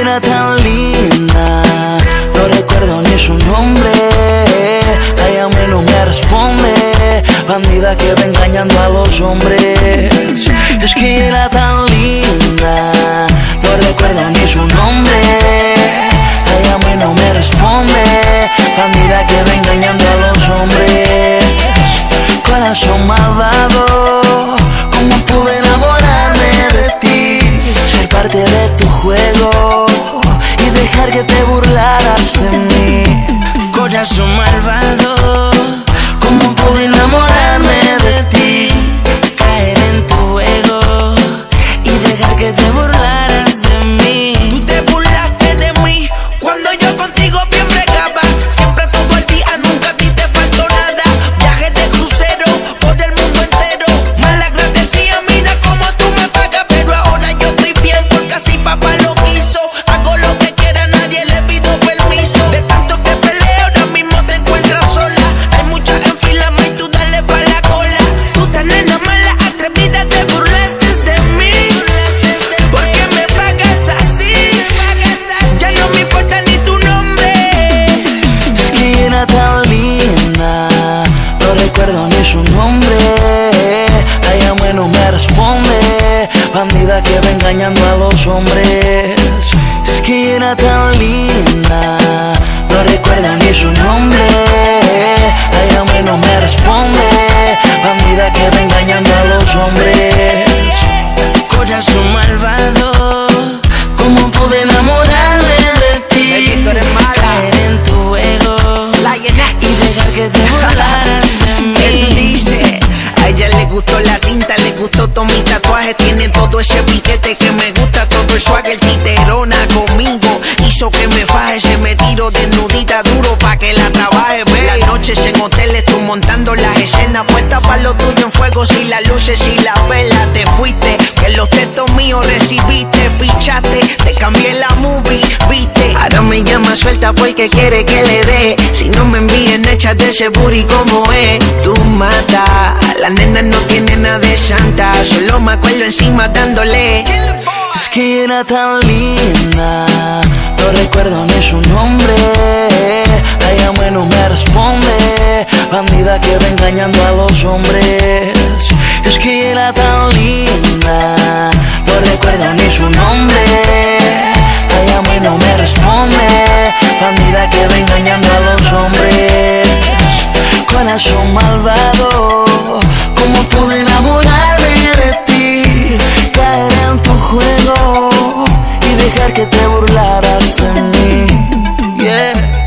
era tan linda, no recuerdo ni su nombre. La llamé, no me responde, bandida que va engañando a los hombres. Es que era tan linda, no recuerdo ni su nombre. La llamé, no me responde, bandida que va engañando a los hombres. Corazón malvado, ¿cómo pude enamorarme de ti? Ser parte de tu juego y dejar que te burlaras de mí. Corazón malvado, ¿cómo pude enamorarme de ti? caer en tu juego y dejar que te burlaras de mí. Tú te burlaste de mí cuando yo contigo bien bregaba. Siempre todo el día, nunca a ti te faltó nada. Viajes de crucero por el mundo entero. Mal agradecida, mira cómo tú me pagas. Pero ahora yo estoy bien porque así papá lo quiso. Hago lo que quiera, nadie le pido permiso. De tanto que peleo, ahora mismo te encuentras sola. Hay muchas en fila, más y tú dale pa' la cola. Tú tan nena mala, atrevida, te burlaste de mí. ¿Por qué me pagas así? Ya no me importa ni tu nombre. Es que era tan linda, no recuerdo ni su nombre. La llamé, no me responde, bandida que va engañando a los hombres. Es que era tan linda, no recuerdo ni su nombre. La llamé, no me responde, bandida que va engañando a los hombres. Corazón malvado, ¿cómo pude enamorarme de ti? caer en tu juego y dejar que te burlaras de mí. ¿Qué tú dices? A ella le gustó la tinta, le gustó todo mi tatuaje. Tiene todo ese piquete que me gusta, todo el swag, el titerona conmigo. Hizo que me faje, se me tiro desnudita duro pa' que la trabaje. Ve las noches en hoteles, tú montando las escenas. Puesta pa' lo tuyo en fuego, si las luces y las velas. Te fuiste, que los textos míos recibiste. Pichaste, te cambié la movie, viste. Ahora me llama suelta porque quiere que le dé. Si no me envíen, échate ese booty como es. Tú mata, la nena no tiene nada de santa. Solo me acuerdo encima dándole. Es que era tan linda, no recuerdo ni su nombre. La llamé, no me responde, bandida que va engañando a los hombres. Es que era tan linda, no recuerdo ni su nombre. La llamé, no me responde, bandida que va engañando a los hombres. Corazón malvado, ¿cómo pude enamorarme de ti? Caer en tu juego y dejar que te burlaras de mí. Yeah.